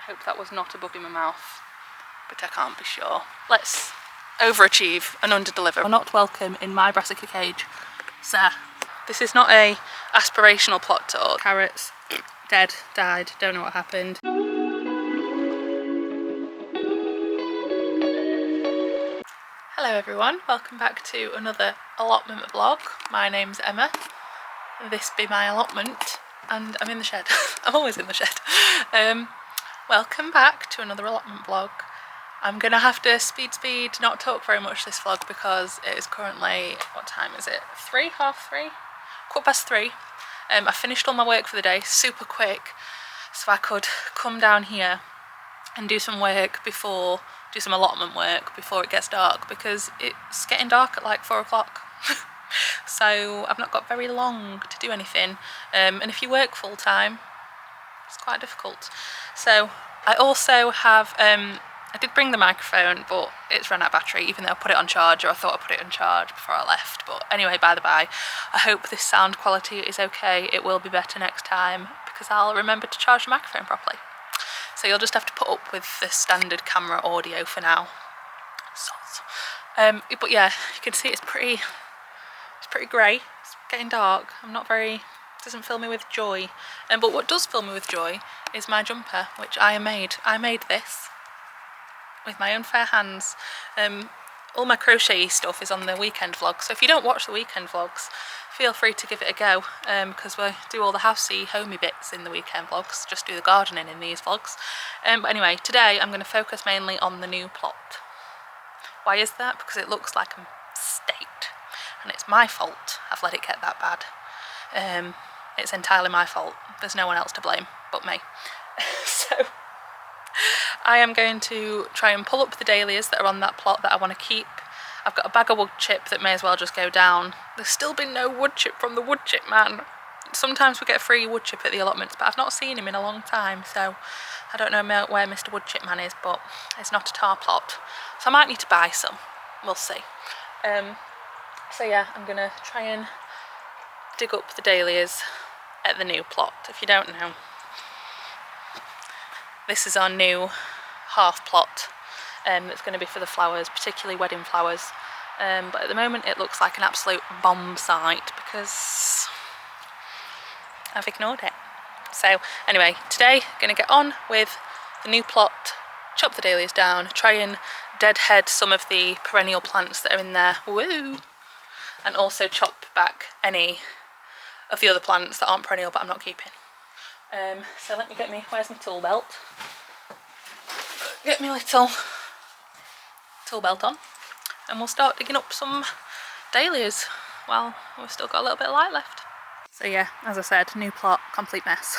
hope that was not a bug in my mouth, but I can't be sure. Let's overachieve and underdeliver. Are not welcome in my brassica cage, sir. This is not a aspirational plot talk. Carrots, dead, died, don't know what happened. Hello everyone, welcome back to another allotment vlog. My name's Emma, this be my allotment, and I'm in the shed. I'm always in the shed. Welcome back to another allotment vlog. I'm gonna have to speed, not talk very much this vlog because it is currently, what time is it? 3, half 3? 3:15. I finished all my work for the day super quick so I could come down here and do some work before, do some allotment work before it gets dark, because it's getting dark at like 4 o'clock. So I've not got very long to do anything, and if you work full time it's quite difficult. So I also have, I did bring the microphone but it's run out of battery, even though I put it on charge, or I thought I put it on charge before I left. But anyway, by the by, I hope this sound quality is okay. It will be better next time because I'll remember to charge the microphone properly. So you'll just have to put up with the standard camera audio for now. But yeah, you can see it's pretty grey. It's getting dark. I'm not very, doesn't fill me with joy. But what does fill me with joy is my jumper, which I made. I made this with my own fair hands. All my crochet stuff is on the weekend vlog, so if you don't watch the weekend vlogs, feel free to give it a go, because we do all the housey, homey bits in the weekend vlogs, just do the gardening in these vlogs. But anyway, today I'm going to focus mainly on the new plot. Why is that? Because it looks like a state, and it's my fault I've let it get that bad. It's entirely my fault. There's no one else to blame but me. So I am going to try and pull up the dahlias that are on that plot that I want to keep. I've got a bag of wood chip that may as well just go down. There's still been no wood chip from the wood chip man. Sometimes we get free wood chip at the allotments, but I've not seen him in a long time, so I don't know where Mr. Wood Chip Man is, but it's not at our plot. So I might need to buy some. We'll see. So yeah, I'm going to try and dig up the dahlias at the new plot. If you don't know, this is our new half plot. That's going to be for the flowers, particularly wedding flowers. But at the moment it looks like an absolute bomb site because I've ignored it. So anyway, today going to get on with the new plot, chop the dahlias down, try and deadhead some of the perennial plants that are in there. Woo! And also chop back any of the other plants that aren't perennial but I'm not keeping. So let me get where's my tool belt? Get my little tool belt on and we'll start digging up some dahlias. Well, we've still got a little bit of light left. So yeah, as I said, new plot, complete mess.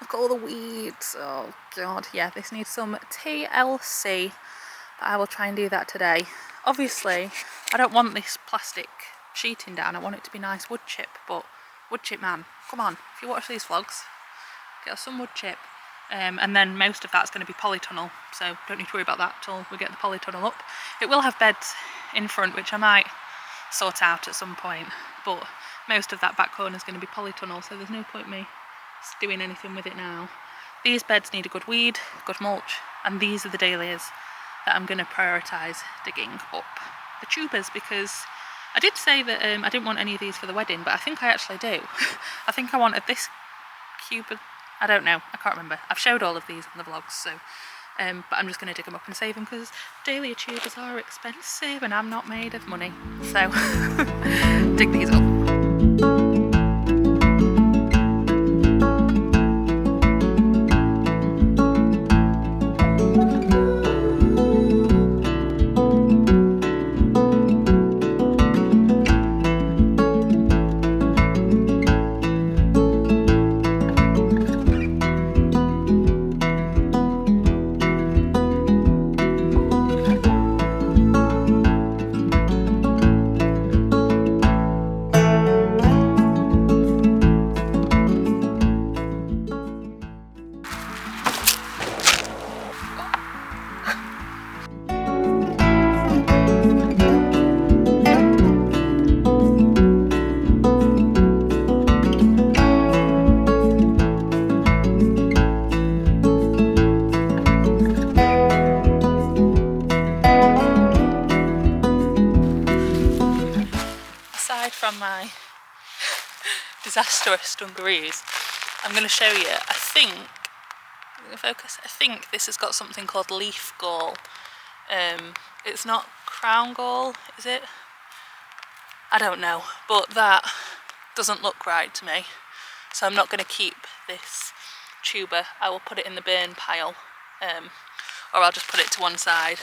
Look at all the weeds. Oh god, yeah, this needs some TLC, but I will try and do that today. Obviously I don't want this plastic sheeting down, I want it to be nice wood chip, but wood chip man, come on, if you watch these vlogs, get us some wood chip. And then most of that's going to be polytunnel, so don't need to worry about that till we get the polytunnel up. It will have beds in front, which I might sort out at some point, but most of that back corner is going to be polytunnel, so there's no point me doing anything with it now. These beds need a good weed, good mulch, and these are the dahlias that I'm going to prioritise digging up. The tubers, because I did say that I didn't want any of these for the wedding, but I think I actually do. I think I wanted this cube. I don't know, I can't remember. I've showed all of these in the vlogs, so but I'm just going to dig them up and save them because dahlia tubers are expensive and I'm not made of money. So dig these up. disastrous dungarees. I'm going to show you. I think, focus. I think this has got something called leaf gall. It's not crown gall, is it? I don't know, but that doesn't look right to me. So I'm not going to keep this tuber. I will put it in the burn pile, or I'll just put it to one side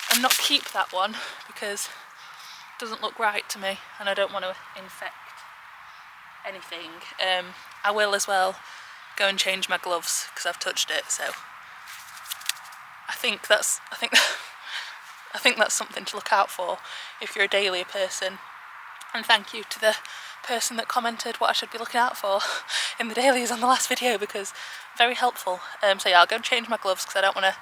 and not keep that one because it doesn't look right to me and I don't want to infect anything. I will as well go and change my gloves because I've touched it, so I think that's something to look out for if you're a dahlia person. And thank you to the person that commented what I should be looking out for in the dahlias on the last video, because very helpful. So yeah, I'll go and change my gloves because I don't want to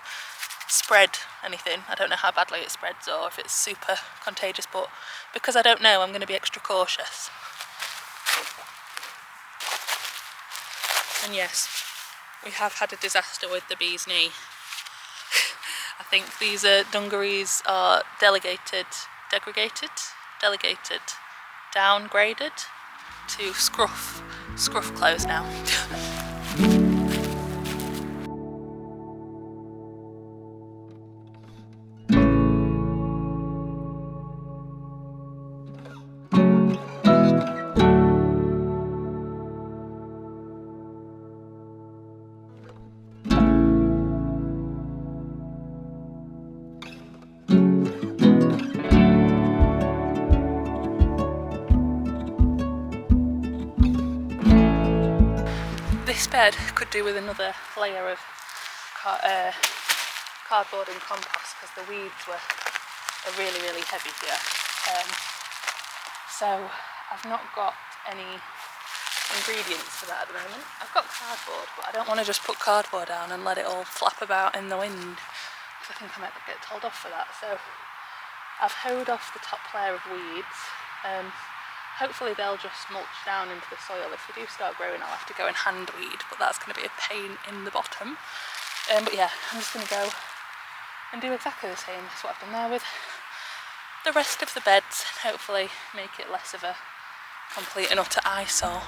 spread anything. I don't know how badly it spreads or if it's super contagious, but because I don't know, I'm going to be extra cautious. And yes, we have had a disaster with the bee's knee. I think these dungarees are delegated, downgraded to scruff clothes now. This bed could do with another layer of cardboard and compost because the weeds are really, really heavy here. So I've not got any ingredients for that at the moment. I've got cardboard, but I don't want to just put cardboard down and let it all flap about in the wind because I think I might get told off for that. So I've hoed off the top layer of weeds. Hopefully they'll just mulch down into the soil. If they do start growing, I'll have to go and hand weed, but that's going to be a pain in the bottom. But yeah, I'm just going to go and do exactly the same as what I've done there with the rest of the beds, and hopefully make it less of a complete and utter eyesore.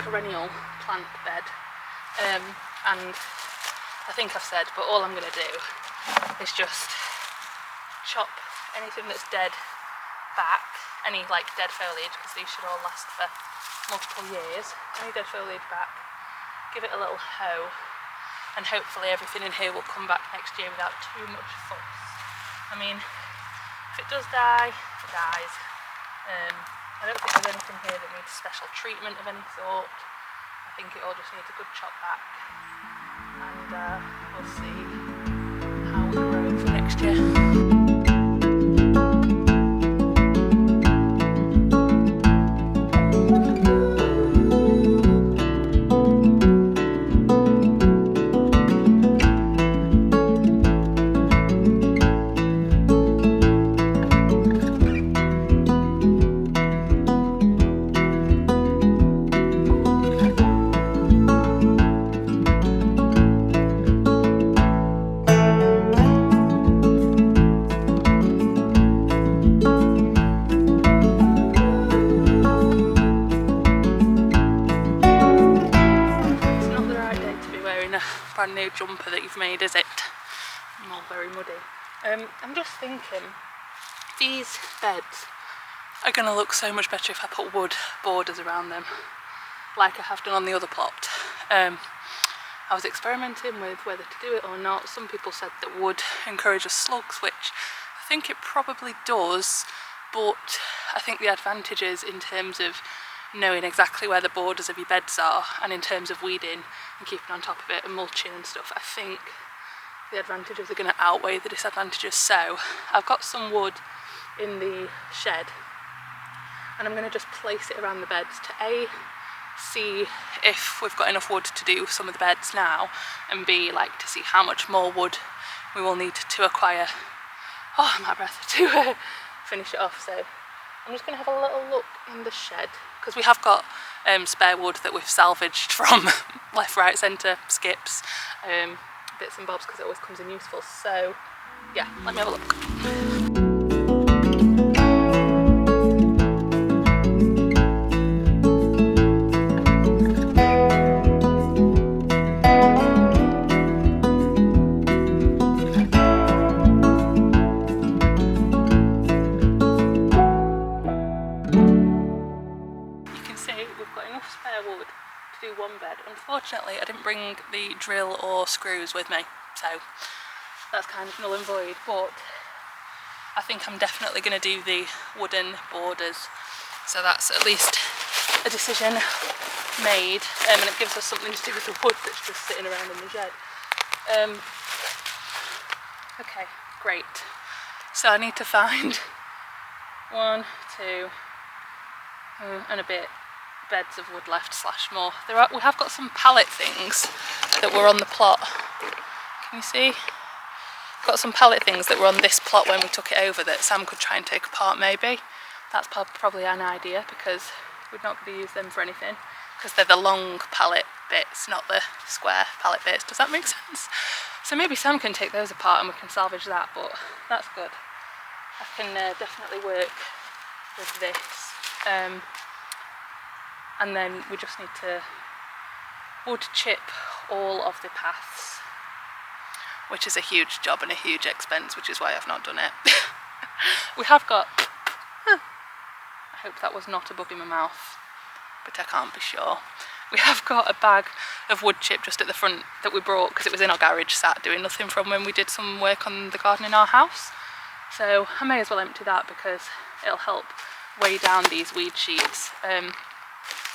Perennial plant bed, and I think I've said, but all I'm going to do is just chop anything that's dead back, any like dead foliage, because these should all last for multiple years, any dead foliage back, give it a little hoe, and hopefully everything in here will come back next year without too much fuss. I mean, if it does die, it dies. I don't think there's anything here that needs special treatment of any sort. I think it all just needs a good chop back, and we'll see how we grow for next year. Brand new jumper that you've made, is it? I'm all very muddy. I'm just thinking these beds are going to look so much better if I put wood borders around them, like I have done on the other plot. I was experimenting with whether to do it or not. Some people said that wood encourages slugs, which I think it probably does, but I think the advantages in terms of knowing exactly where the borders of your beds are, and in terms of weeding and keeping on top of it and mulching and stuff, I think the advantages are going to outweigh the disadvantages. So I've got some wood in the shed, and I'm going to just place it around the beds to see if we've got enough wood to do some of the beds now, and B, like, to see how much more wood we will need to acquire, oh, I'm out of breath, to finish it off. So I'm just going to have a little look in the shed, because we have got spare wood that we've salvaged from left, right, centre, skips, bits and bobs, because it always comes in useful. So yeah, let me have a look. One bed. Unfortunately, I didn't bring the drill or screws with me, so that's kind of null and void, but I think I'm definitely going to do the wooden borders, so that's at least a decision made, and it gives us something to do with the wood that's just sitting around in the shed. Okay, great. So I need to find 1, 2 and a bit beds of wood left / more. We have got some pallet things that were on the plot. Can you see? Got some pallet things that were on this plot when we took it over that Sam could try and take apart maybe. That's probably an idea, because we'd not be able to use them for anything, because they're the long pallet bits, not the square pallet bits. Does that make sense? So maybe Sam can take those apart and we can salvage that, but that's good. I can definitely work with this. And then we just need to wood chip all of the paths, which is a huge job and a huge expense, which is why I've not done it. We have got, I hope that was not a bug in my mouth, but I can't be sure. We have got a bag of wood chip just at the front that we brought because it was in our garage, sat doing nothing, from when we did some work on the garden in our house. So I may as well empty that because it'll help weigh down these weed sheets.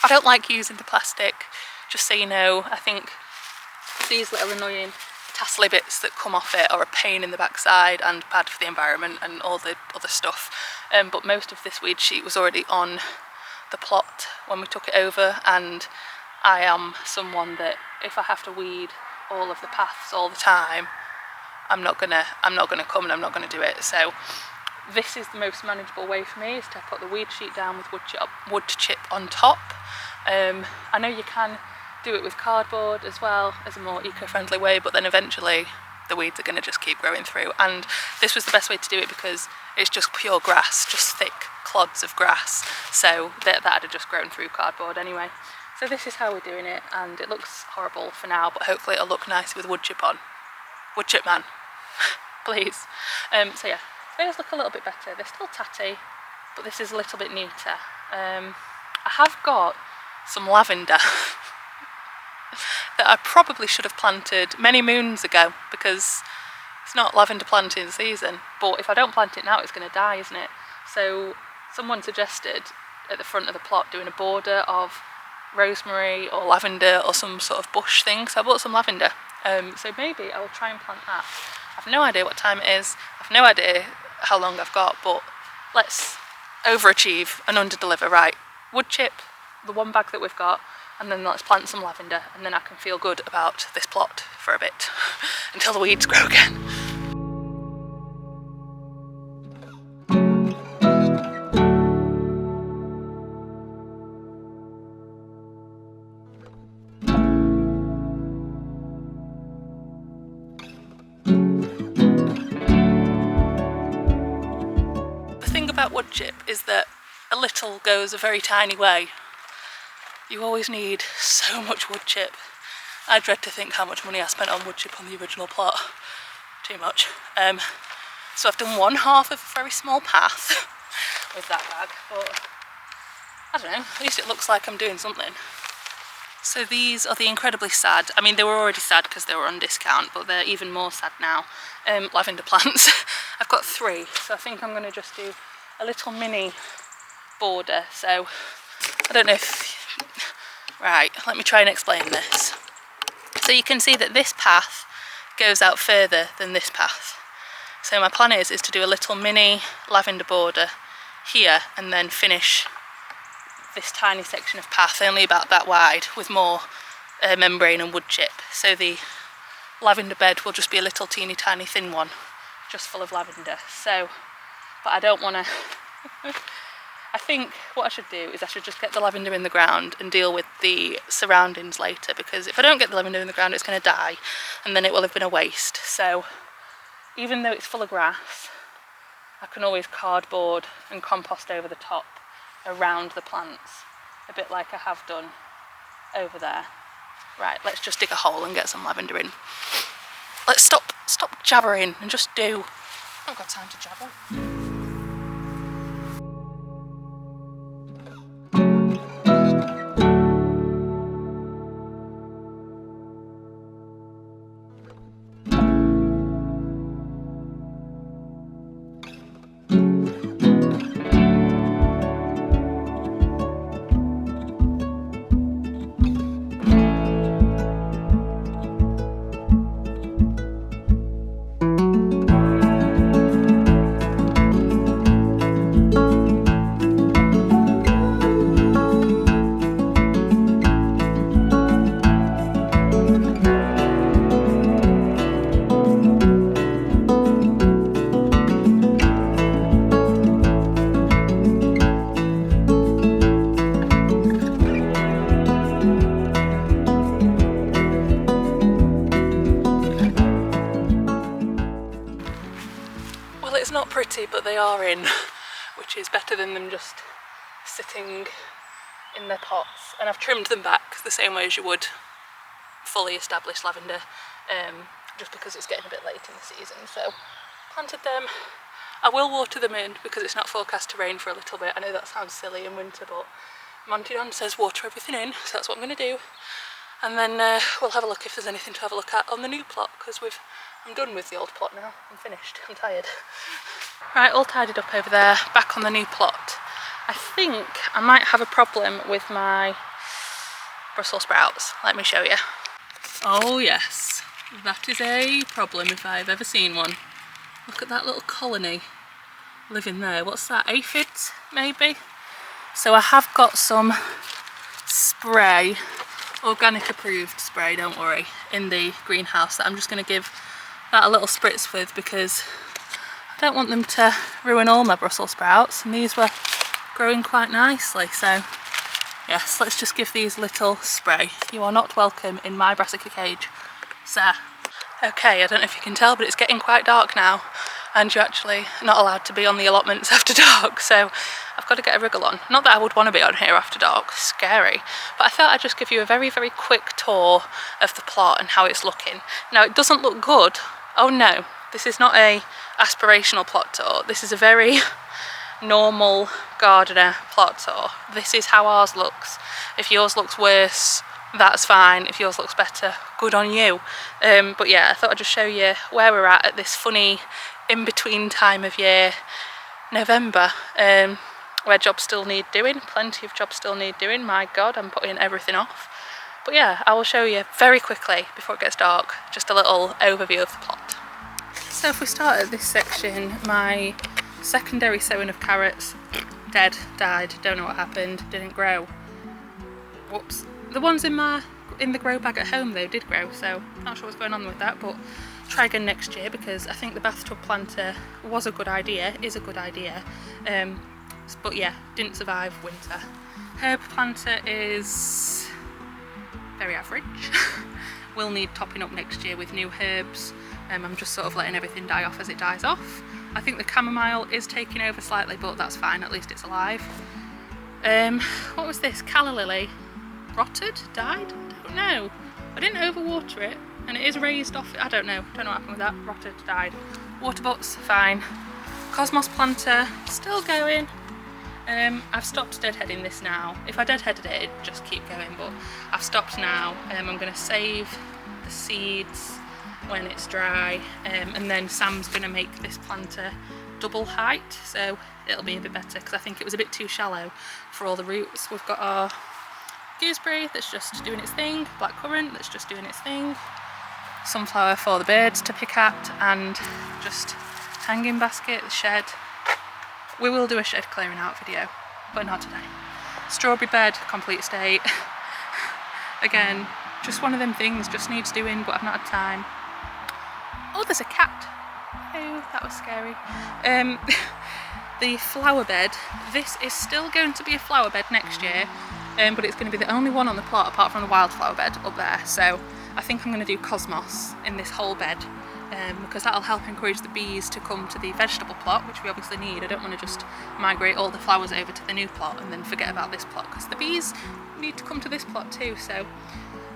I don't like using the plastic, just so you know. I think these little annoying tassely bits that come off it are a pain in the backside and bad for the environment and all the other stuff. But most of this weed sheet was already on the plot when we took it over, and I am someone that if I have to weed all of the paths all the time, I'm not gonna come and I'm not gonna do it. So this is the most manageable way for me, is to put the weed sheet down with wood chip on top. I know you can do it with cardboard as well as a more eco-friendly way, but then eventually the weeds are going to just keep growing through, and this was the best way to do it because it's just pure grass, just thick clods of grass, so that had just grown through cardboard anyway. So this is how we're doing it, and it looks horrible for now, but hopefully it'll look nice with wood chip on. Wood chip man, please. So yeah, those look a little bit better. They're still tatty, but this is a little bit neater. I have got some lavender that I probably should have planted many moons ago, because it's not lavender planting season, but if I don't plant it now it's going to die, isn't it? So someone suggested at the front of the plot doing a border of rosemary or lavender or some sort of bush thing, so I bought some lavender. So maybe I will try and plant that. I have no idea what time it is, I have no idea how long I've got, but let's overachieve and underdeliver. Right, wood chip, the one bag that we've got, and then let's plant some lavender, and then I can feel good about this plot for a bit until the weeds grow again. The thing about wood chip is that a little goes a very tiny way. You always need so much wood chip. I dread to think how much money I spent on wood chip on the original plot. Too much. So I've done one half of a very small path with that bag, but I don't know, at least it looks like I'm doing something. So these are the incredibly sad, I mean they were already sad because they were on discount, but they're even more sad now, lavender plants. I've got 3, so I think I'm going to just do a little mini border. So I don't know if, right, let me try and explain this. So you can see that this path goes out further than this path. So my plan is to do a little mini lavender border here and then finish this tiny section of path, only about that wide, with more membrane and wood chip. So the lavender bed will just be a little teeny tiny thin one, just full of lavender. So, but I don't want to... I think what I should do is I should just get the lavender in the ground and deal with the surroundings later, because if I don't get the lavender in the ground it's going to die and then it will have been a waste. So even though it's full of grass, I can always cardboard and compost over the top around the plants, a bit like I have done over there. Right, let's just dig a hole and get some lavender in. Let's stop jabbering and just do. I haven't got time to jabber. It's not pretty, but they are in, which is better than them just sitting in their pots. And I've trimmed them back the same way as you would fully established lavender, just because it's getting a bit late in the season. So planted them. I will water them in because it's not forecast to rain for a little bit. I know that sounds silly in winter, but Monty Don says water everything in, so that's what I'm going to do. And then we'll have a look if there's anything to have a look at on the new plot, because I'm done with the old plot now. I'm finished. I'm tired. Right, all tidied up over there, back on the new plot. I think I might have a problem with my Brussels sprouts. Let me show you. Oh yes, that is a problem if I've ever seen one. Look at that little colony living there. What's that, aphids maybe? So I have got some spray, organic approved spray, don't worry, in the greenhouse that I'm just going to give that a little spritz with, because I don't want them to ruin all my Brussels sprouts, and these were growing quite nicely. So yes, let's just give these a little spray. You are not welcome in my brassica cage, sir. Okay, I don't know if you can tell, but it's getting quite dark now, and you're actually not allowed to be on the allotments after dark, so I've got to get a wriggle on. Not that I would want to be on here after dark, scary, but I thought I'd just give you a very, very quick tour of the plot and how it's looking. Now, it doesn't look good. Oh no, this is not a aspirational plot tour. This is a very normal gardener plot tour. This is how ours looks. If yours looks worse, that's fine. If yours looks better, good on you. But yeah, I thought I'd just show you where we're at this funny in-between time of year, November, where jobs still need doing. Plenty of jobs still need doing. My God, I'm putting everything off. But yeah, I will show you very quickly before it gets dark, just a little overview of the plot. So if we start at this section, my secondary sowing of carrots, died, don't know what happened, didn't grow. Whoops. The ones in the grow bag at home though did grow, so not sure what's going on with that, but try again next year, because I think the bathtub planter was a good idea, is a good idea, but yeah, didn't survive winter. Herb planter is very average. Will need topping up next year with new herbs. I'm just sort of letting everything die off as it dies off. I think the chamomile is taking over slightly, but that's fine, at least it's alive. What was this? Calla lily. Rotted? Died? I don't know. I didn't overwater it, and it is raised off. I don't know what happened with that. Rotted, died. Water butts, fine. Cosmos planter, still going. I've stopped deadheading this now. If I deadheaded it, it'd just keep going, but I've stopped now. I'm going to save the seeds when it's dry, and then Sam's going to make this planter double height, so it'll be a bit better, because I think it was a bit too shallow for all the roots. We've got our gooseberry that's just doing its thing, blackcurrant that's just doing its thing, sunflower for the birds to pick at, and just hanging basket, the shed. We will do a shed clearing out video, but not today. Strawberry bed, complete state. Again, just one of them things, just needs doing, but I've not had time. Oh, there's a cat. Oh, that was scary. The flower bed, this is still going to be a flower bed next year, but it's going to be the only one on the plot apart from the wildflower bed up there. So I think I'm going to do cosmos in this whole bed, because that'll help encourage the bees to come to the vegetable plot, which we obviously need. I don't want to just migrate all the flowers over to the new plot and then forget about this plot, because the bees need to come to this plot too. So,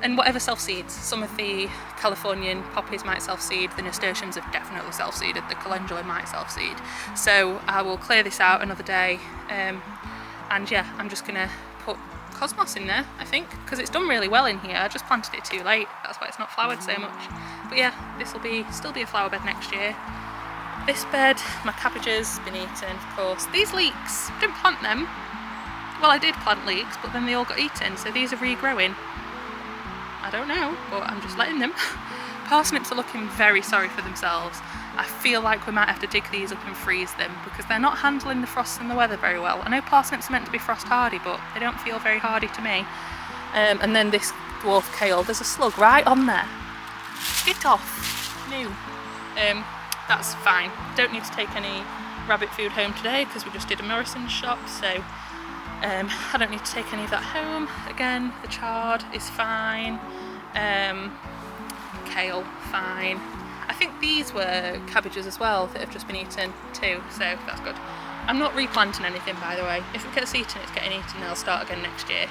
and whatever self-seeds, some of the Californian poppies might self-seed, the nasturtiums have definitely self-seeded, the calendula might self-seed. So I will clear this out another day, and yeah, I'm just going to put cosmos in there, I think, because it's done really well in here. I just planted it too late, that's why it's not flowered so much. But yeah, this will still be a flower bed next year. This bed, my cabbages been eaten, of course. These leeks, I didn't plant them. Well, I did plant leeks, but then they all got eaten, so these are regrowing. I don't know, but I'm just letting them. Parsnips are looking very sorry for themselves. I feel like we might have to dig these up and freeze them, because they're not handling the frost and the weather very well. I know parsnips are meant to be frost hardy, but they don't feel very hardy to me. And then this dwarf kale, there's a slug right on there. Get off. No. That's fine. Don't need to take any rabbit food home today because we just did a Morrison's shop, so I don't need to take any of that home. Again, the chard is fine. Kale, fine. I think these were cabbages as well that have just been eaten too, so that's good. I'm not replanting anything, by the way. If it gets eaten, it's getting eaten, and I'll start again next year.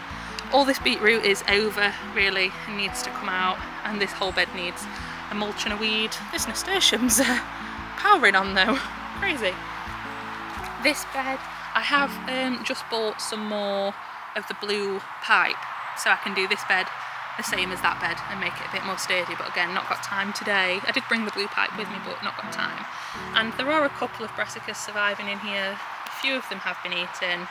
All this beetroot is over, really, and needs to come out, and this whole bed needs a mulch and a weed. This nasturtium's powering on though, crazy. This bed, I have just bought some more of the blue pipe, so I can do this bed the same as that bed and make it a bit more sturdy, but again, not got time today. I did bring the blue pipe with me, but not got time. And there are a couple of brassicas surviving in here. A few of them have been eaten,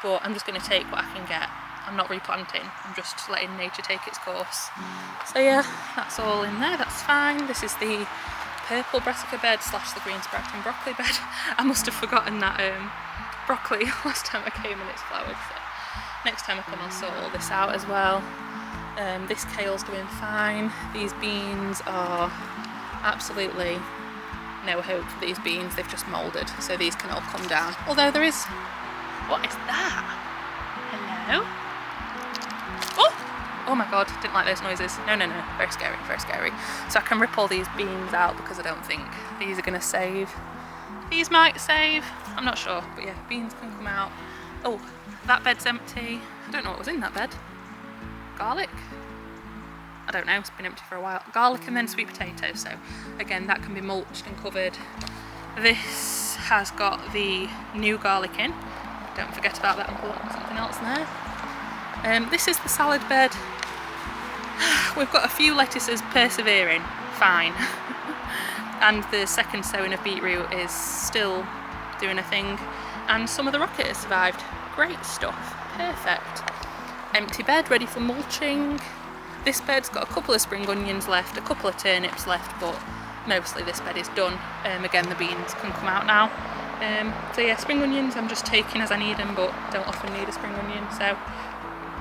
but I'm just going to take what I can get. I'm not replanting, I'm just letting nature take its course. So yeah, that's all in there, that's fine. This is the purple brassica bed / the green sprouting broccoli bed. I must have forgotten that broccoli last time I came and it's flowered, so next time I come I'll sort all this out as well. This kale's doing fine. These beans are absolutely no hope for these beans, they've just moulded, so these can all come down. Although there is... What is that? Hello? Oh my god, didn't like those noises. No, very scary, very scary. So I can rip all these beans out because I don't think these are going to save. These might save, I'm not sure, but yeah, beans can come out. Oh, that bed's empty. I don't know what was in that bed. Garlic? I don't know, it's been empty for a while. Garlic and then sweet potato, so again, that can be mulched and covered. This has got the new garlic in. Don't forget about that and put something else in there. This is the salad bed. We've got a few lettuces persevering, fine. And the second sowing of beetroot is still doing a thing. And some of the rocket has survived. Great stuff, perfect. Empty bed, ready for mulching. This bed's got a couple of spring onions left, a couple of turnips left, but mostly this bed is done. Again, the beans can come out now. So yeah, spring onions I'm just taking as I need them, but don't often need a spring onion, so.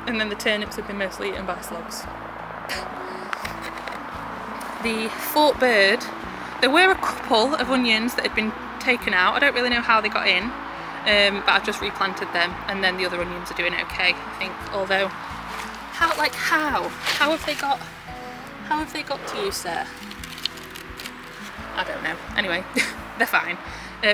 And then the turnips have been mostly eaten by slugs. The fort bird, there were a couple of onions that had been taken out. I don't really know how they got in, but I've just replanted them, and then the other onions are doing okay, I think. Although, how have they got to you, sir? I don't know. Anyway, they're fine.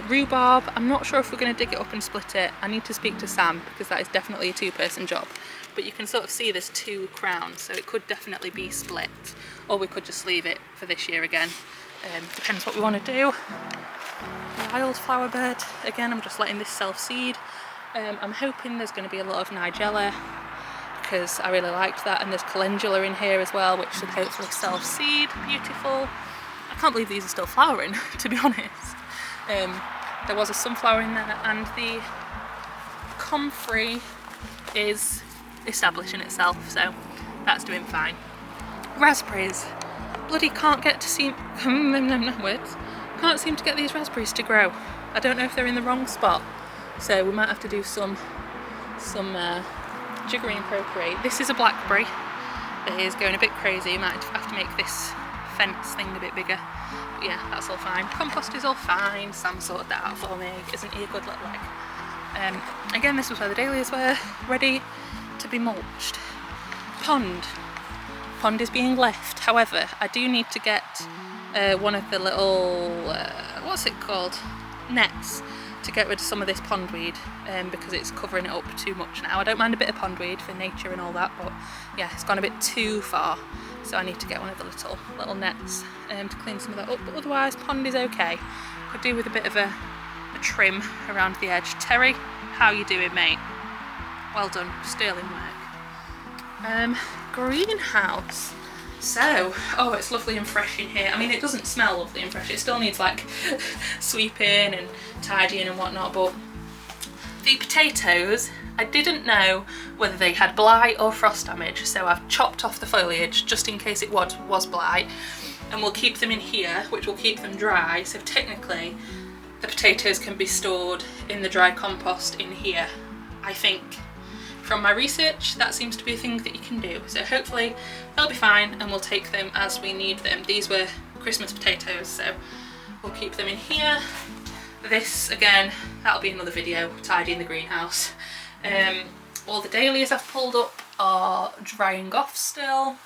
Rhubarb, I'm not sure if we're going to dig it up and split it. I need to speak to Sam, because that is definitely a two-person job. But you can sort of see there's two crowns, so it could definitely be split. Or we could just leave it for this year again. Depends what we want to do. Wildflower bed, again, I'm just letting this self-seed. I'm hoping there's going to be a lot of nigella, because I really liked that, and there's calendula in here as well, which should hopefully self-seed. Beautiful. I can't believe these are still flowering, to be honest. There was a sunflower in there, and the comfrey is establishing itself, so that's doing fine. Raspberries. bloody can't get to see words. Can't seem to get these raspberries to grow. I don't know if they're in the wrong spot, so we might have to do some jiggery and procreate. This is a blackberry that is going a bit crazy. You might have to make this fence thing a bit bigger. But yeah, that's all fine. Compost is all fine. Sam sorted that out for me. Isn't he a good little egg? Again, this was where the dahlias were ready to be mulched. Pond is being left. However, I do need to get one of the little what's it called, nets, to get rid of some of this pondweed, because it's covering it up too much now. I don't mind a bit of pondweed for nature and all that, but yeah, it's gone a bit too far, so I need to get one of the little nets to clean some of that up. But otherwise, pond is okay. Could do with a bit of a trim around the edge. Terry, how you doing, mate? Well done, sterling work. Greenhouse. So, oh, it's lovely and fresh in here. I mean, it doesn't smell lovely and fresh. It still needs like sweeping and tidying and whatnot, but the potatoes, I didn't know whether they had blight or frost damage, so I've chopped off the foliage just in case it was blight, and we'll keep them in here, which will keep them dry. So technically the potatoes can be stored in the dry compost in here, I think. From my research, that seems to be a thing that you can do. So hopefully they'll be fine and we'll take them as we need them. These were Christmas potatoes, so we'll keep them in here. This, again, that'll be another video, tidying the greenhouse. All the dahlias I've pulled up are drying off still.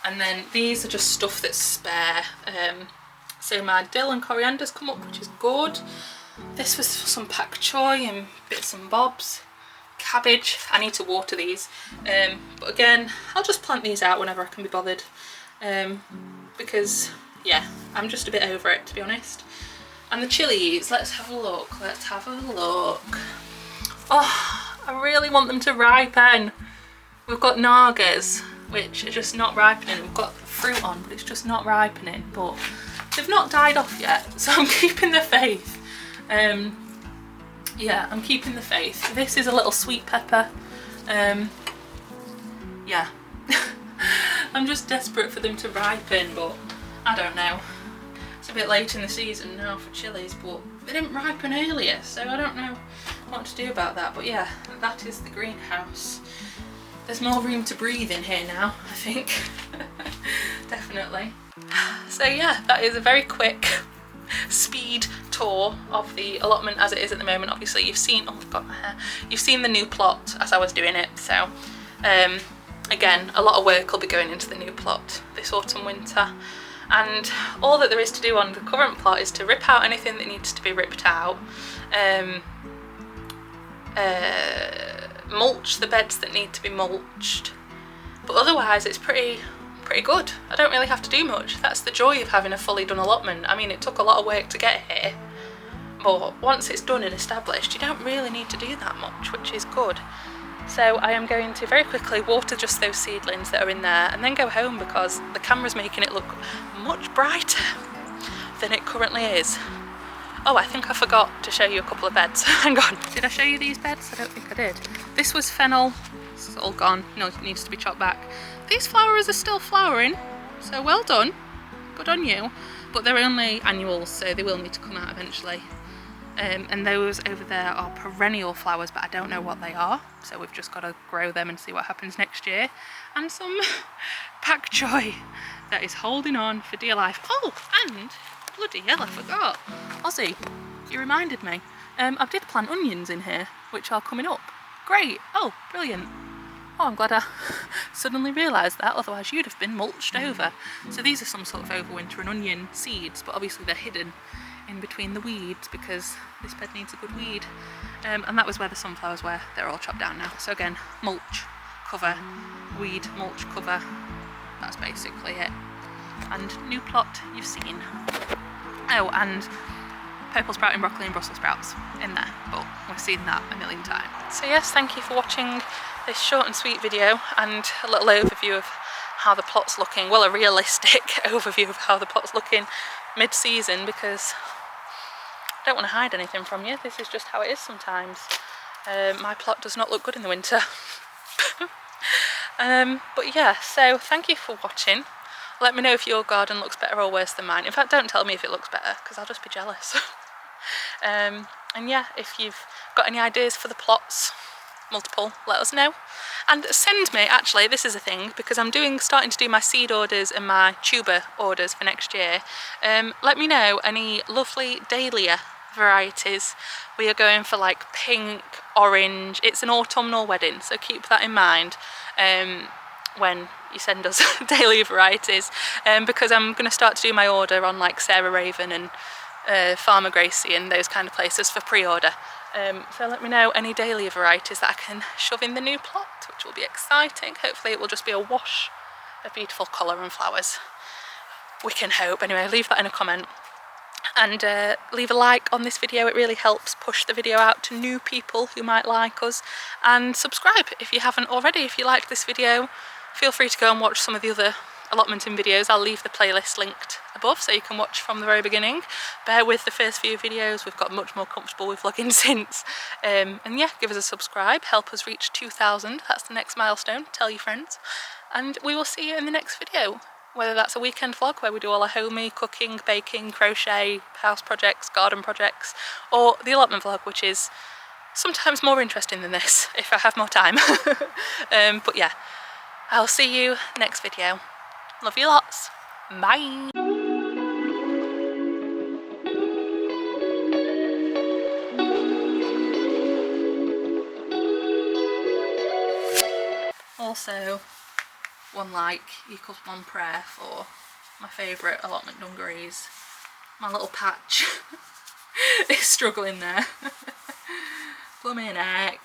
And then these are just stuff that's spare. So my dill and coriander's come up, which is good. This was some pak choy and bits and bobs. Cabbage, I need to water these, but again, I'll just plant these out whenever I can be bothered, because yeah, I'm just a bit over it, to be honest. And the chilies, let's have a look. Oh, I really want them to ripen. We've got nagas, which are just not ripening. We've got fruit on, but it's just not ripening, but they've not died off yet, so I'm keeping the faith. Yeah, I'm keeping the faith. This is a little sweet pepper. Yeah. I'm just desperate for them to ripen, but I don't know. It's a bit late in the season now for chilies, but they didn't ripen earlier, so I don't know what to do about that. But yeah, that is the greenhouse. There's more room to breathe in here now, I think. Definitely. So yeah, that is a very quick speed tour of the allotment as it is at the moment. Obviously you've seen, oh I've got my hair, you've seen the new plot as I was doing it, so again, a lot of work will be going into the new plot this autumn winter, and all that there is to do on the current plot is to rip out anything that needs to be ripped out, mulch the beds that need to be mulched, but otherwise it's pretty good. I don't really have to do much. That's the joy of having a fully done allotment. I mean, it took a lot of work to get here, but once it's done and established, you don't really need to do that much, which is good. So I am going to very quickly water just those seedlings that are in there and then go home, because the camera's making it look much brighter than it currently is. Oh, I think I forgot to show you a couple of beds. Hang on, did I show you these beds? I don't think I did. This was fennel. It's all gone. No, it needs to be chopped back. These flowers are still flowering, so well done. Good on you. But they're only annuals, so they will need to come out eventually. And those over there are perennial flowers, but I don't know what they are, so we've just got to grow them and see what happens next year. And some pak choy that is holding on for dear life. Oh, and bloody hell, I forgot. Ozzy, you reminded me. I did plant onions in here, which are coming up. Great. Oh, brilliant. Oh, I'm glad I suddenly realised that, otherwise you'd have been mulched over. So these are some sort of overwintering onion seeds, but obviously they're hidden in between the weeds because this bed needs a good weed. And that was where the sunflowers were. They're all chopped down now. So again, mulch, cover, weed, mulch, cover. That's basically it. And new plot you've seen. Oh, and purple sprouting broccoli and Brussels sprouts in there, but we've seen that a million times. So yes, thank you for watching this short and sweet video and a little overview of how the plot's looking. Well, a realistic overview of how the plot's looking mid-season, because I don't want to hide anything from you. This is just how it is sometimes. My plot does not look good in the winter. But yeah, so thank you for watching. Let me know if your garden looks better or worse than mine. In fact, don't tell me if it looks better, because I'll just be jealous. And yeah, if you've got any ideas for the plots, multiple, let us know. And send me, actually, this is a thing, because I'm starting to do my seed orders and my tuber orders for next year. Let me know any lovely dahlia varieties. We are going for like pink, orange. It's an autumnal wedding, so keep that in mind when you send us dahlia varieties, because I'm going to start to do my order on like Sarah Raven and Farmer Gracie and those kind of places for pre-order. So let me know any dahlia varieties that I can shove in the new plot, which will be exciting. Hopefully it will just be a wash of beautiful colour and flowers. We can hope. Anyway, leave that in a comment. And leave a like on this video. It really helps push the video out to new people who might like us. And subscribe if you haven't already. If you liked this video, feel free to go and watch some of the other allotmenting videos. I'll leave the playlist linked above so you can watch from the very beginning. Bear with the first few videos, we've got much more comfortable with vlogging since. And yeah, give us a subscribe, help us reach 2,000, that's the next milestone, tell your friends. And we will see you in the next video, whether that's a weekend vlog where we do all our homey, cooking, baking, crochet, house projects, garden projects, or the allotment vlog, which is sometimes more interesting than this, if I have more time. But yeah, I'll see you next video. Love you lots. Bye. Also, one like equals one prayer for my favourite allotment dungarees. My little patch is struggling there. Blooming heck.